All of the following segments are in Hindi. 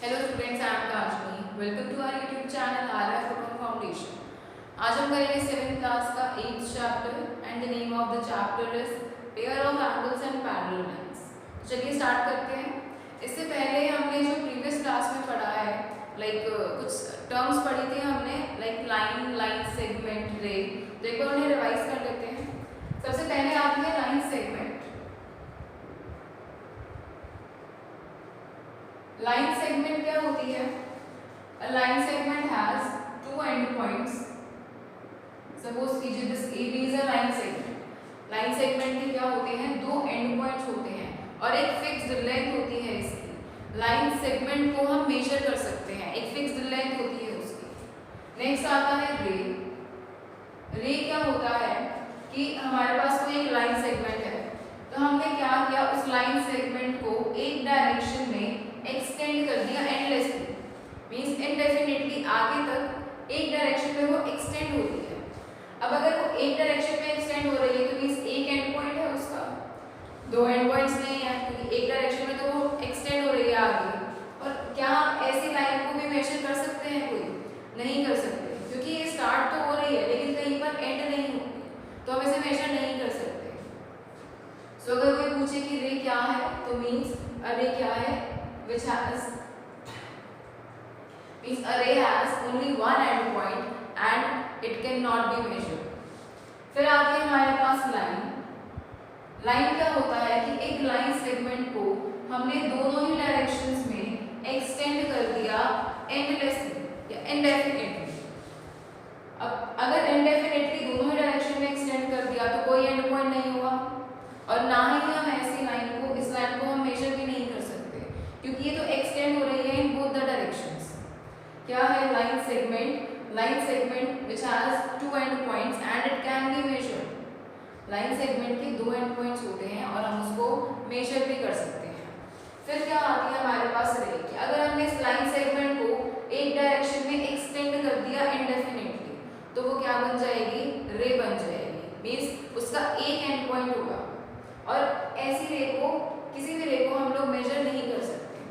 Hello students, I am Kashni. Welcome to our YouTube channel RF Photon Foundation. आज हम करेंगे 7th क्लास का 8th chapter and the name of the chapter is pair of angles and parallel lines. तो चलिए स्टार्ट करते हैं। इससे पहले हमने जो प्रीवियस क्लास में पढ़ा है कुछ टर्म्स पढ़ी थी हमने, लाइन, लाइन सेगमेंट, रे। तो एक बार उन्हें रिवाइज कर लेते हैं। सबसे पहले आपने लाइन सेगमेंट। लाइन सेगमेंट क्या होती है? A line segment has two end points. Suppose कीजिए this AB is a line segment. Line segment के क्या होते हैं? दो एंड पॉइंट्स होते हैं और एक फिक्स्ड लेंथ होती है इसकी। लाइन सेगमेंट को हम मेजर कर सकते हैं, एक फिक्स्ड लेंथ होती है उसकी। नेक्स्ट आता है रे। रे क्या होता है कि हमारे पास कोई एक लाइन सेगमेंट है, तो हमने क्या किया, उस लाइन सेगमेंट को एक डायरेक्शन में एक्सटेंड कर दिया एंडलेसली, मीन्स इनडेफिनेटली आगे तक एक डायरेक्शन में वो एक्सटेंड होती है। अब अगर वो एक डायरेक्शन में एक्सटेंड हो रही है तो मीन्स एक एंड पॉइंट है उसका, दो एंड पॉइंट्स नहीं है, क्योंकि एक डायरेक्शन में तो वो एक्सटेंड हो रही है आगे। और क्या ऐसी लाइन को भी मेजर कर सकते हैं? कोई नहीं कर सकते, क्योंकि ये स्टार्ट तो हो रही है लेकिन कहीं पर एंड नहीं होती, तो हम इसे मेजर नहीं कर सकते। सो अगर कोई पूछे कि रे क्या है, तो मीन्स रे क्या है, which has means a ray has only one end point and it cannot be measured. फिर आती है हमारे पास लाइन। लाइन क्या होता है कि एक लाइन सेगमेंट को हमने दोनों ही डायरेक्शंस में एक्सटेंड कर दिया एंडलेसली या इनडेफिनेटली। अब अगर इनडेफिनेटली दोनों ही डायरेक्शन में एक्सटेंड कर दिया तो कोई एंड पॉइंट नहीं हुआ, और ना ही हम ऐसी लाइन को, इस लाइन को हम मेजर भी नहीं कर सकते, क्योंकि ये तो एक्सटेंड हो रही है इन बोथ द डायरेक्शंस। क्या है line segment? Line segment which has two end points and it can be measured. Line segment के दो एंड पॉइंट्स होते हैं और हम उसको मेजर भी कर सकते हैं। फिर क्या आती है हमारे पास रे, कि अगर हमने इस लाइन सेगमेंट को एक डायरेक्शन में एक्सटेंड कर दिया इनडेफिनेटली, तो वो क्या बन जाएगी? रे बन जाएगी, मीन्स उसका एक एंड पॉइंट होगा। और ऐसी रे को, किसी भी रे को हम लोग मेजर नहीं कर सकते।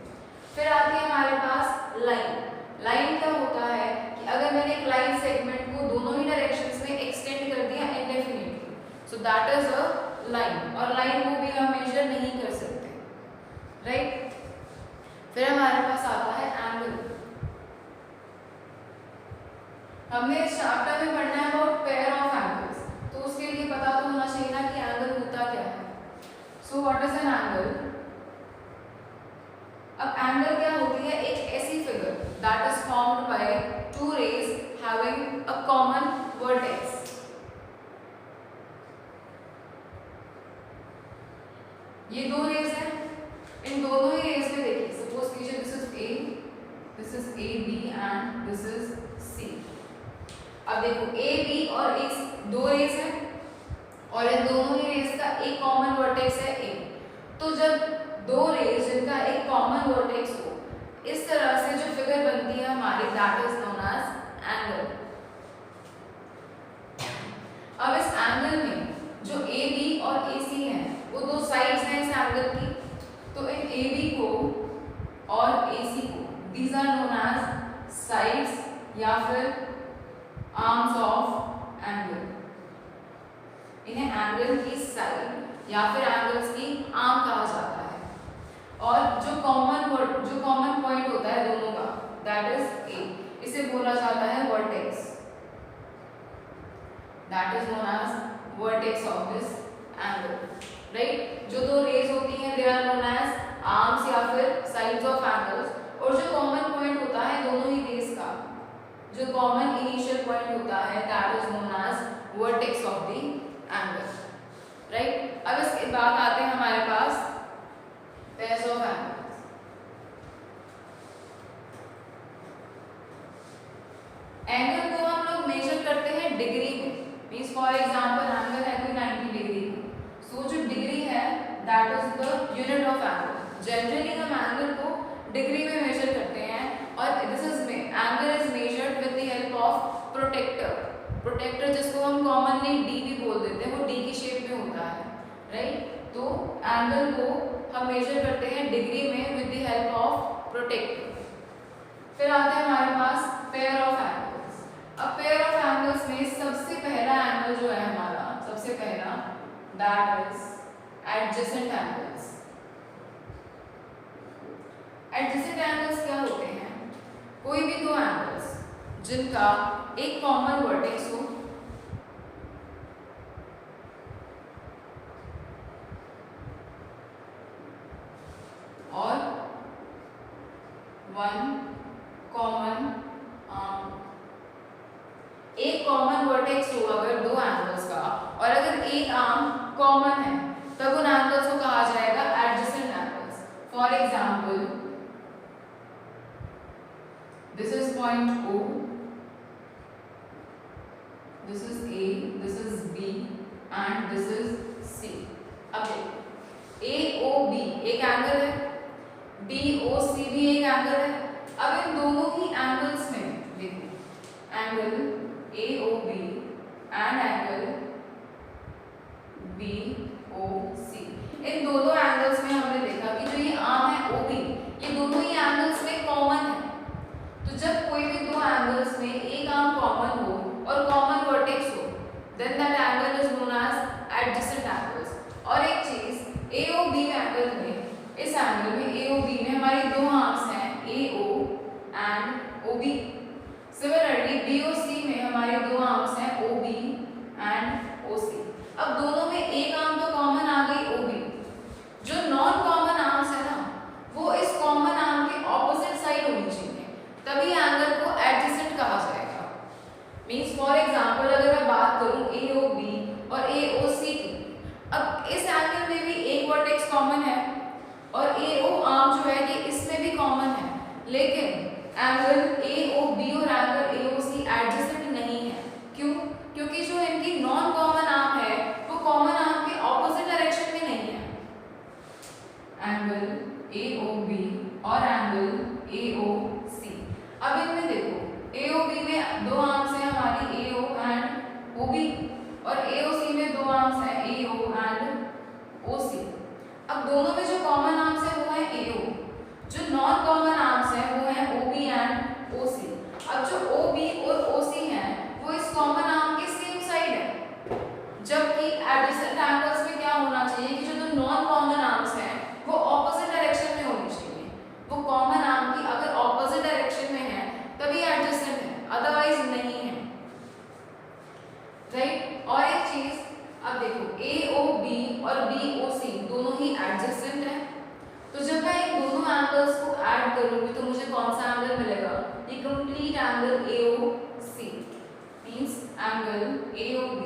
फिर आती है हमारे पास लाइन। लाइन क्या होता है कि अगर मैंने एक लाइन सेगमेंट को दोनों ही डायरेक्शंस में एक्सटेंड कर दिया इंडेफिनिटली, so that is a line, और लाइन को भी हम मेजर नहीं कर सकते, राइट? फिर हमारे पास आता है एंगल। हमने इस चैप्टर में पढ़ना है अबाउट पेयर ऑफ एंगल्स, तो उसके लिए पता तो होना चाहिए ना कि एंगल होता क्या है। So what is an angle? अब एंगल क्या होती है? एक ऐसी figure that is formed by two rays having a common vertex. ये दो रेज हैं, इन दोनों ही रेज में देखिए, सपोज कीजिए this is A, this is A B and this is C. अब देखो ए बी और ए दो रेज हैं और इन दोनों ही रेज का एक कॉमन वर्टेक्स है ए। तो जब दो रेज जिनका एक कॉमन वर्टेक्स हो, इस तरह से जो फिगर बनती है हमारी, that is known as angle. अब इस एंगल में जो ए बी और ए सी है, वो दो साइड्स हैं इस एंगल की, तो इन ए बी को और ए सी को, these are known as sides या फिर आर्म्स ऑफ एंगल। इन्हें एंगल की साइड या फिर एंगल्स की आर्म कहा जाता है। और जो कॉमन पॉइंट होता है दोनों का, दैट इज ए, इसे बोला जाता है vertex, that is known as vertex of this angle, right? जो दो रेज होती हैं, they are known as arms या फिर साइड्स ऑफ एंगल्स। और जो कॉमन पॉइंट होता है दोनों ही रेज का, जो कॉमन इनिशियल पॉइंट होता है, that is known as vertex of the angle, right? अब इसके बाद आते हैं हमारे पास पेयर्स ऑफ एंगल्स। एंगल को हम लोग मेजर करते हैं डिग्री में, मींस फॉर एग्जांपल एंगल है कोई 90 डिग्री, सो जो डिग्री है that is the unit of angle. Generally हम एंगल को डिग्री में मेजर करते हैं, और this is angle is measured with the help of protector. Protector जिसको हम कॉमनली डी भी बोल देते हैं, वो डी की शेप में होता है, राइट? तो एंगल को हम मेजर करते हैं डिग्री में with the help of protector. फिर आते हैं हमारे पास पेयर ऑफ एंगल्स। अब पेयर ऑफ एंगल्स में सबसे पहला एंगल जो है हमारा, सबसे पहला that is adjacent angles. Adjacent angles क्या होते हैं? कोई भी दो एंगल्स जिनका एक कॉमन वर्टेक्स हो और वन कॉमन एक कॉमन वर्टेक्स हो अगर दो एंगल्स का, और अगर एक आर्म कॉमन है तब उन एंगल्स को कहा जाएगा adjacent angles. For example this is point O, this is A, this is B and this is C। अब देखो AOB एक एंगल है, BOC भी एक एंगल है। अब इन दोनों ही एंगल्स में देखो angle AOB and angle BOC, इन दोनों एंगल्स में हमने देखा कि जो ये आर्म है OB, ये दोनों ही एंगल्स में कॉमन है। तो जब कोई भी दो एंगल्स में एक आर्म कॉमन हो और कॉमन वर्टेक्स हो, then that angle is known as adjacent angles. और एक चीज AOB एंगल में, इस एंगल में AOB में हमारी दो आर्म्स हैं AO and OB। Similarly BOC में हमारे दो आर्म्स हैं OB एंड OC। अब दोनों में एक आर्म तो कॉमन आ गई OB, जो नॉन कॉमन आर्म्स है ना वो इस कॉमन आर्म के ऑपोजिट साइड होनी चाहिए, तभी एंगल को एडजेसेंट कहा जाएगा। मींस फॉर एग्जांपल अगर मैं बात करूं AOB और AOC की, अब इस एंगल में भी एक वर्टेक्स कॉमन है और AO आर्म जो है ये इसमें भी कॉमन है, लेकिन एंगल AOB और एंगल AOC एडजेसेंट नहीं है। क्यों? क्योंकि जो इनकी नॉन कॉमन आर्म है वो कॉमन आर्म के ऑपोजिट डायरेक्शन में नहीं है। एंगल AOB और एंगल AOC, अब इनमें देखो AOB में दो आर्म्स हैं हमारी AO एंड OB और AOC में दो आर्म्स हैं AO एंड OC। अब दोनों में जो कॉमन आर्म्स है वो है AO, जो नॉन कॉमन आर्म्स है वो है OB एंड OC। अब जो OB और OC हैं वो इस कॉमन आर्म के सेम साइड है, जबकि एडजेसेंट एंगल्स में क्या होना चाहिए कि जो दो नॉन कॉमन आर्म्स हैं वो ऑपोजिट डायरेक्शन में होनी चाहिए। वो कॉमन आर्म की अगर ऑपोजिट डायरेक्शन में है तभी एडजेसेंट है, अदरवाइज नहीं है, राइट। और एक चीज अब देखो AOB और BOC दोनों ही एडजेसेंट है, तो जब मैं इन दोनों एंगल्स को ऐड करूंगी तो मुझे कौन सा एंगल मिलेगा? ये complete angle AOC, means angle AOB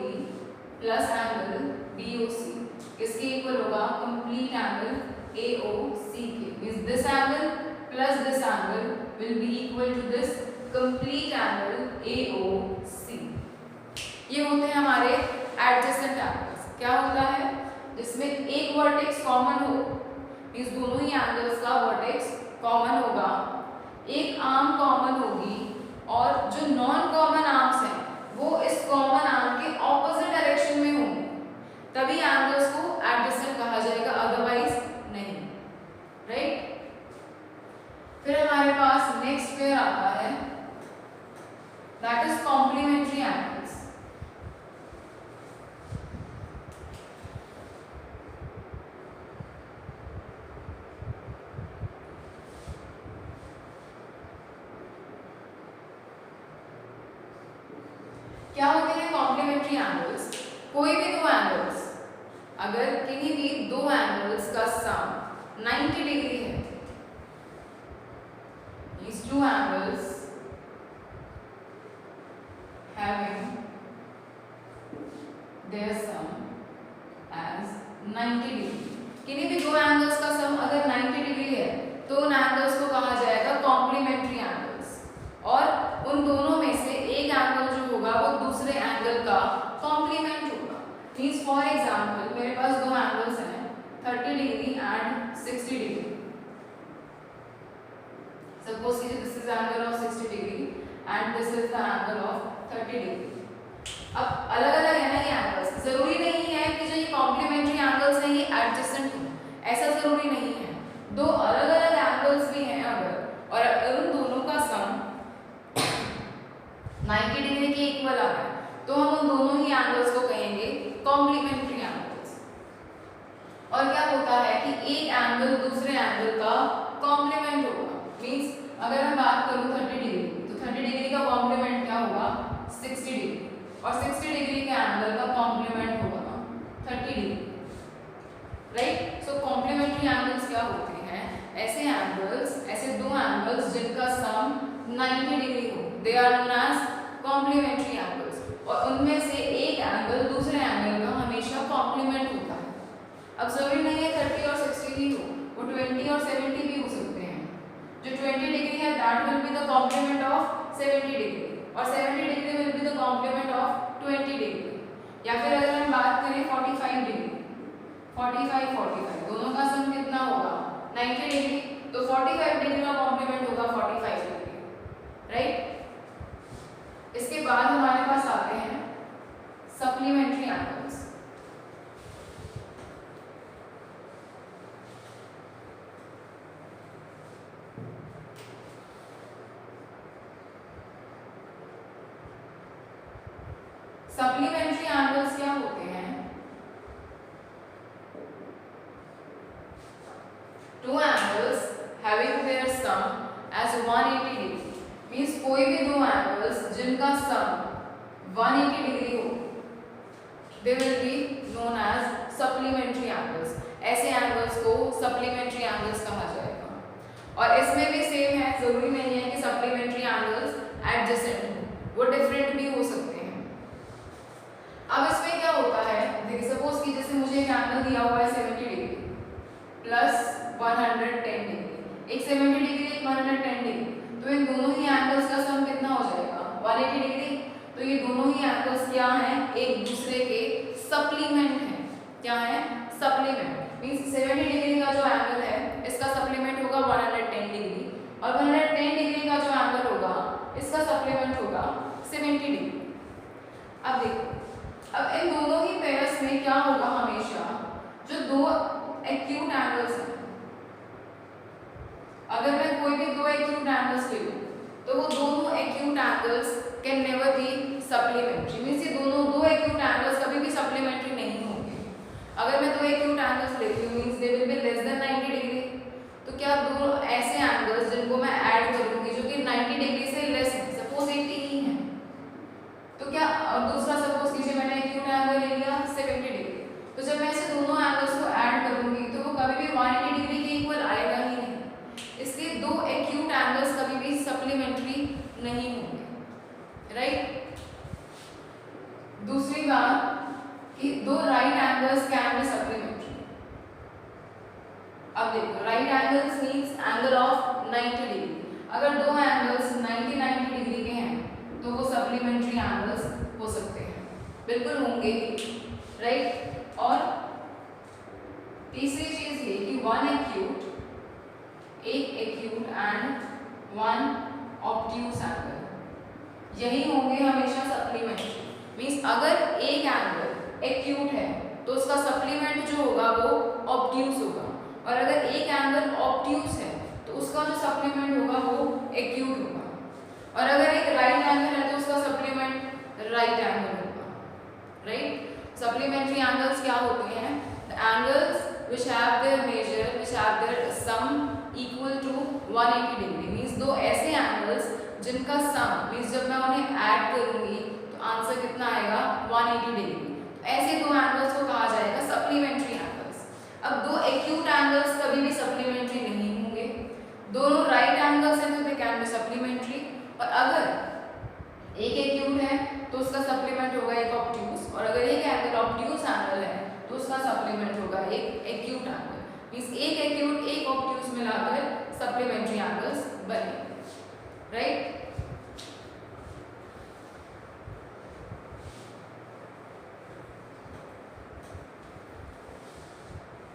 plus angle BOC किसके इक्वल होगा? कंप्लीट एंगल AOC के। Means this angle plus this angle will be equal to this complete angle AOC। ये होते हैं हमारे एडजेसेंट एंगल्स। क्या होता है? जिसमें एक वर्टेक्स कॉमन हो, मींस दोनों ही एंगल्स का वर्टेक्स कॉमन होगा, एक आर्म कॉमन होगी और जो नॉन कॉमन आर्म्स हैं वो इस कॉमन आर्म के ऑपोजिट डायरेक्शन में होंगे, तभी एंगल्स को एडजेसेंट कहा जाएगा, अदरवाइज नहीं, राइट। फिर हमारे पास नेक्स्ट पेयर आता है दैट इज कॉम्प्लीमेंट्री एंगल्स। क्या होते हैं कॉम्प्लीमेंट्री एंगल्स? कोई भी दो एंगल्स, अगर किन्हीं भी दो एंगल्स का सम 90 डिग्री है, these two angles having their sum as 90 degree, किन्हीं भी दो एंगल्स का सम अगर 90 डिग्री है तो उन एंगल्स को कहा जाएगा कॉम्प्लीमेंट्री एंगल्स, और उन दोनों में से एक एंगल जो होगा वो दूसरे एंगल का कॉम्प्लीमेंट होगा। मींस फॉर एग्जांपल मेरे पास दो एंगल्स हैं 30 degree and 60 degree. Suppose this is angle of 60 degree and this is the angle of 30 degree. अब अलग अलग है ना ये एंगल्स, जरूरी नहीं है कि जो ये कॉम्प्लीमेंट्री एंगल्स हैं ये एडजेसेंट हो, ऐसा जरूरी नहीं है। दो अलग अलग एंगल्स भी हैं अगर, और उन दोनों का सम 90 डिग्री के इक्वल आ रहा है, तो हम उन दोनों ही एंगल्स को कहेंगे कॉम्प्लीमेंट्री एंगल्स। और क्या होता है कि एक एंगल दूसरे एंगल का कॉम्प्लीमेंट होगा। मींस अगर मैं बात करूं 30 डिग्री, तो 30 डिग्री का कॉम्प्लीमेंट क्या होगा 60 डिग्री, और 60 डिग्री के एंगल का कॉम्प्लीमेंट होगा 30 डिग्री, राइट। सो कॉम्प्लीमेंट्री एंगल्स क्या होते हैं, ऐसे एंगल्स, ऐसे दो एंगल्स जिनका सम 90 डिग्री हो, they are known as complementary angles. और उनमें से एक एंगल दूसरे एंगल का हमेशा कॉम्प्लीमेंट होता है। अब जरूरी नहीं है 30 और 60 ही हो, वो 20 और 70 भी हो सकते हैं। जो 20 डिग्री है that will be the complement of 70 degree, और 70 degree will be the complement of 20 degree. या फिर अगर हम बात करें 45 डिग्री, 45 दोनों का सम कितना होगा 90 डिग्री, तो 45 डिग्री का कॉम्प्लीमेंट होगा 45 डिग्री, राइट। इसके बाद हमारे पास आते हैं सप्लीमेंट्री एंगल्स। सप्लीमेंट्री एंगल्स क्या होते हैं, two angles having their sum as 180 degree. Means कोई भी दो एंगल्स जिनका सम 180 डिग्री हो, they will be known as supplementary angles. ऐसे एंगल्स को सप्लीमेंट्री एंगल्स कहा जाएगा। और इसमें भी सेम है, जरूरी नहीं है कि सप्लीमेंट्री एंगल्स एडजेसेंट हो, वो डिफरेंट भी हो सकते हैं। अब इसमें क्या होता है, देखिए सपोज कि जैसे मुझे एक एंगल दिया हुआ है 70 डिग्री प्लस 110 डिग्री, एक 70 डिग्री एक 110 डिग्री, तो इन दोनों ही एंगल्स का सम कितना हो जाएगा 180 डिग्री। तो ये दोनों ही एंगल्स क्या हैं, एक दूसरे के सप्लीमेंट हैं। क्या है, सप्लीमेंट। मींस 70 डिग्री का जो एंगल है इसका सप्लीमेंट होगा 110 डिग्री, और 110 डिग्री का जो एंगल होगा इसका सप्लीमेंट होगा 70 डिग्री। अब देखो, अब इन दोनों ही पेयर्स में क्या होगा, हमेशा जो दो एक्यूट एंगल्स हैं, अगर मैं कोई भी दो एक्यूट एंगल्स ले लूं, तो वो दोनों acute angles can never be supplementary. Means ये दोनों दो एक्यूट एंगल्स कभी भी सप्लीमेंट्री नहीं होंगे। अगर मैं दो एक्यूट एंगल्स लेती हूँ, means they will be less than 90 degree, तो क्या दो ऐसे एंगल्स जिनको मैं ऐड करूंगी जो कि 90 डिग्री से लेस है, सपोज 80 ही है, तो क्या दूसरा सपोज कीजिए मैंने एक्यूट एंगल ले लिया 70 डिग्री, तो जब मैं ऐसे दोनों एंगल्स को ऐड करूंगी तो वो कभी भी 180 डिग्री के इक्वल आएगा ही नहीं। इसलिए दो एक्यूट एंगल्स कभी भी सप्लीमेंट्री नहीं होंगे, राइट। दूसरी बात कि दो right angles can be supplementary. अब देखो, right angles means angle of 90 degree. अगर दो एंगल्स 90 डिग्री के हैं तो वो सप्लीमेंट्री एंगल्स हो सकते हैं, बिल्कुल होंगे, राइट। और तीसरी चीज ये कि वन एक्यूट, एक acute and one obtuse angle, यही होंगे हमेशा सप्लीमेंट्री। मींस अगर एक एंगल एक्यूट है तो उसका सप्लीमेंट जो होगा वो ऑब्ट्यूज होगा, और अगर एक एंगल ऑब्ट्यूज है तो उसका जो सप्लीमेंट होगा वो एक्यूट होगा, और अगर एक राइट एंगल है तो उसका सप्लीमेंट राइट एंगल होगा, राइट। सप्लीमेंट्री एंगल्स क्या होते हैं, the angles which have their measure, which have their sum equal to 180 degree. Means दो ऐसे एंगल्स जिनका सम, मींस जब मैं उन्हें ऐड करूंगी तो आंसर कितना आएगा 180 डिग्री। तो ऐसे दो एंगल्स को कहा जाएगा सप्लीमेंट्री एंगल्स। अब दो एक्यूट एंगल्स कभी भी सप्लीमेंट्री नहीं होंगे, दोनों राइट एंगल्स हैं तो दे कैन बी सप्लीमेंट्री, और अगर एक एक्यूट है तो उसका सप्लीमेंट होगा एक ऑब्ट्यूज, और अगर एक एंगल ऑब्ट्यूज एंगल है तो उसका सप्लीमेंट होगा एक एक्यूट एंगल। मींस एक एक्यूट एक ऑब्ट्यूज मिलाकर सप्लीमेंट्री एंगल्स बने, राइट।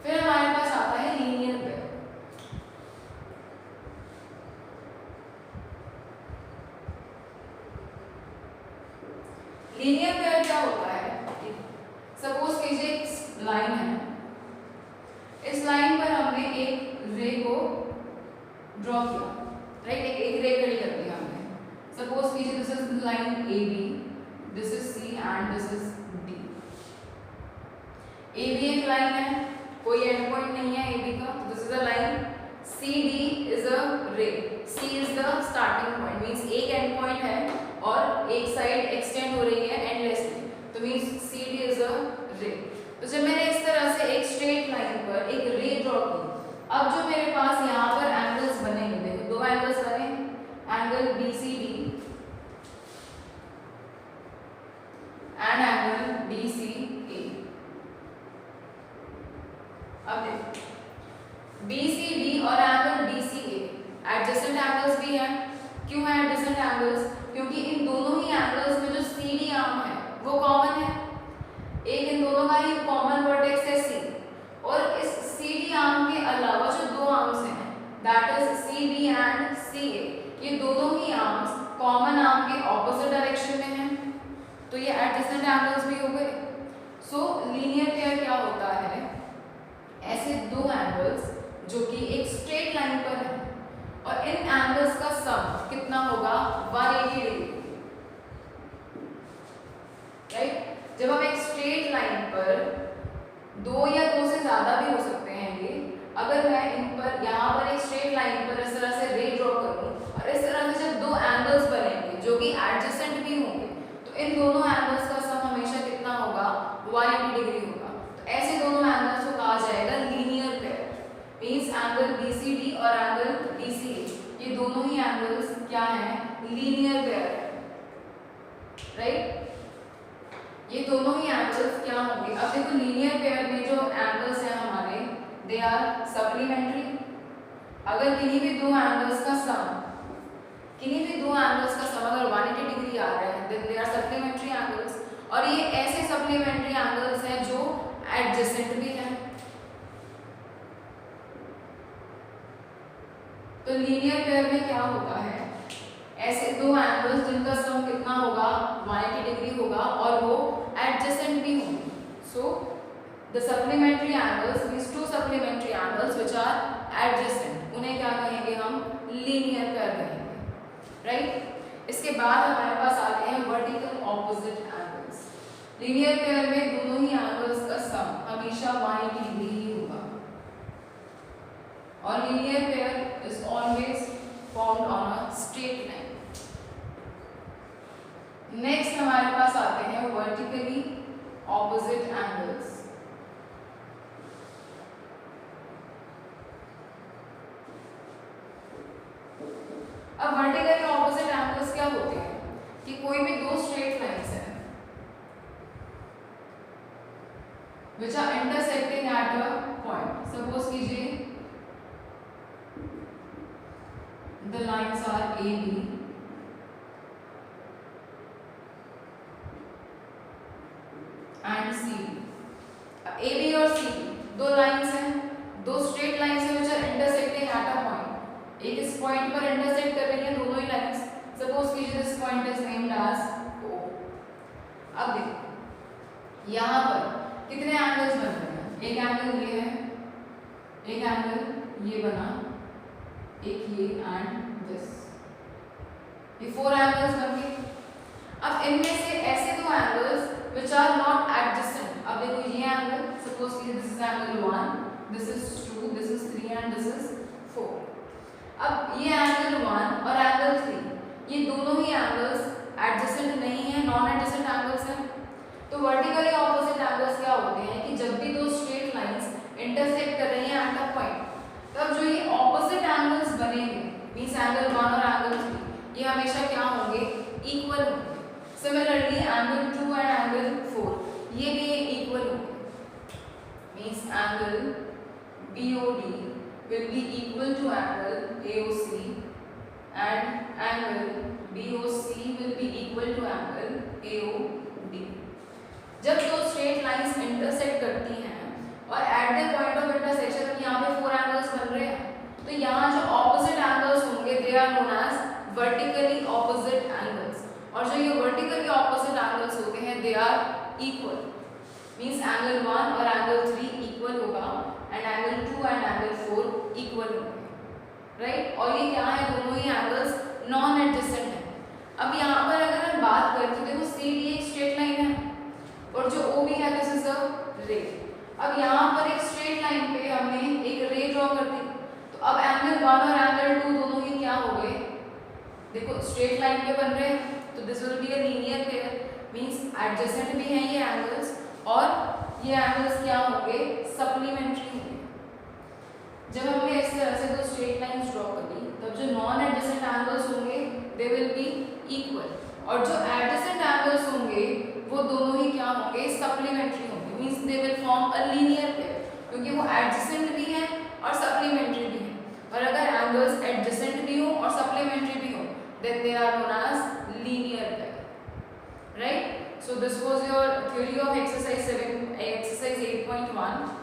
फिर हमारे पास आता है लीनियर पेयर। लीनियर पेयर क्या होता है, सपोज कीजिए एक लाइन है, इस लाइन पर हमने एक रे को ड्रॉ किया, राइट। एक रे खड़ी कर दी हमने। सपोज कीजिए this is line A B, this is C and this is D. A B एक लाइन है, कोई एंड पॉइंट नहीं है ए बी का, this is a line. C D is a ray, C is the starting point, means एक एंड पॉइंट है और एक साइड एक्सटेंड हो रही है एंडलेसली, तो means C D is a ray. तो जब मैंने इस तरह से एक स्ट्रेट लाइन पर एक रे ड्रॉ की, अब जो मेरे पास यहाँ पर एंगल्स बनेंगे, देखो दो एंगल्स बने, angle B C D and angle B C A. अब देखो बी सी डी और angle D C A adjacent angles भी हैं। क्यों है एडजेसेंट एंगल्स? क्योंकि इन दोनों ही एंगल्स में जो सी डी आर्म है वो कॉमन है, एक इन दोनों का ही कॉमन वर्टेक्स है सी, और इस सी डी आर्म के अलावा जो दो आर्म्स हैं that is C B and C A, ये दोनों ही आर्म्स कॉमन आर्म के ऑपोजिट डायरेक्शन में हैं, तो ये एडजेसेंट एंगल्स भी हो गए। सो लीनियर पेयर क्या होता है? ऐसे दो एंगल्स जो कि एक स्ट्रेट लाइन पर है और इन एंगल्स का सम कितना होगा? 180 डिग्री, राइट। जब हम एक स्ट्रेट लाइन पर दो या दो से ज्यादा भी हो सकते हैं ये, अगर मैं इन पर यहाँ पर एक स्ट्रेट लाइन पर इस तरह से रे ड्रॉ करूँ और इस तरह से जब दो एंगल्स बनेंगे जो कि एडजेसेंट भी होंगे, तो इन दोनों एंगल्स का सम हमेशा कितना होगा? 180 डिग्री होगा। तो ऐसे दोनों एंगल्स को कहा जाएगा linear pair, means angle BCD और एंगल DCA, ये दोनों ही एंगल्स क्या हैं? लीनियर पेयर है, राइट। ये दोनों ही एंगल्स क्या होंगे? अब देखो लीनियर पेयर में जो एंगल्स हैं हमारे दे आर सप्लीमेंट्री। अगर किन्हीं भी दो एंगल्स का सम अगर 180 डिग्री आ रहा है then they are supplementary angles, और ये ऐसे सप्लीमेंट्री एंगल्स हैं जो एडजेसेंट भी हैं। तो लीनियर पेयर में क्या होता है? ऐसे दो एंगल्स जिनका सम कितना होगा? 180 डिग्री होगा और वो एडजेसेंट भी होंगे। So the supplementary angles, these two supplementary angles which are adjacent, उन्हें क्या कहेंगे हम? लीनियर पेयर कहेंगे, राइट। इसके बाद हमारे पास आते हैं vertical opposite angles. Linear pair में दोनों ही एंगल्स का सम हमेशा 180 डिग्री ही होगा, और linear pair is always formed on a straight line. Next हमारे पास आते हैं वर्टिकली ऑपोजिट एंगल्स। अब वर्टिकली ऑपोजिट एंगल्स क्या होते हैं कि कोई भी दो स्ट्रेट लाइंस हैं which are intersecting at a point. Suppose कीजिए the lines are AB and CD. AB और CD दो लाइंस हैं, दो स्ट्रेट लाइंस हैं which are intersecting at a point. एक इस पॉइंट पर इंटरसेक्ट कर रही है दोनों ही लाइंस। सपोज कीजिए this point is named as O। अब देखो यहाँ पर कितने एंगल्स बन रहे हैं? एक एंगल ये है, एक एंगल ये बना, एक ये एंड दिस, ये 4 एंगल्स बन गए। अब इनमें से ऐसे दो angles which are not adjacent, अब देखो ये एंगल, सपोज कीजिए this is angle 1, this is 2, this is 3 and this is 4। अब ये एंगल 1 और एंगल 3 ये दोनों ही एंगल्स एडजेसेंट नहीं है, नॉन एडजेसेंट एंगल्स हैं। तो वर्टिकली ऑपोजिट एंगल्स क्या होते हैं कि जब भी दो स्ट्रेट लाइंस इंटरसेक्ट कर रही हैं एट अ पॉइंट, तब जो ये ऑपोजिट एंगल्स बनेंगे मींस एंगल 1 और एंगल 3 ये हमेशा क्या होंगे? इक्वल होंगे। सिमिलरली एंगल 2 एंड एंगल 4 ये भी इक्वल होंगे, means angle BOD will be equal to angle AOC and angle BOC will be equal to angle AOD. जब दो स्ट्रेट लाइंस इंटरसेक्ट करती हैं और at the point of intersection यहाँ पे 4 एंगल्स बन रहे हैं, तो यहाँ जो ऑपोजिट एंगल्स होंगे they are known as vertically opposite angles, और जो ये वर्टिकली ऑपोजिट एंगल्स होते हैं they are equal, means angle 1 और एंगल 3 इक्वल होगा and angle 2 and angle 4 equal होंगे, राइट। और ये क्या है? दोनों ही एंगल्स नॉन एडजेसेंट हैं। देखो स्ट्रेट लाइन पे बन रहे हैं तो this will be a linear pair, means adjacent भी हैं ये एंगल्स और ये एंगल्स क्या होंगे, सप्लीमेंट्री होंगे। जब हमने इस तरह से दो स्ट्रेट लाइंस ड्रॉ करी तब जो नॉन एडजेसेंट एंगल्स होंगे दे विल बी इक्वल, और जो एडजेसेंट एंगल्स होंगे वो दोनों ही क्या होंगे, सप्लीमेंट्री होंगे, means they will form a linear pair, क्योंकि वो एडजेसेंट भी हैं और सप्लीमेंट्री भी हैं। और अगर एंगल्स एडजेसेंट भी हो और सप्लीमेंट्री भी हो then they are known as linear pair, right? So this was your theory of exercise 8.1.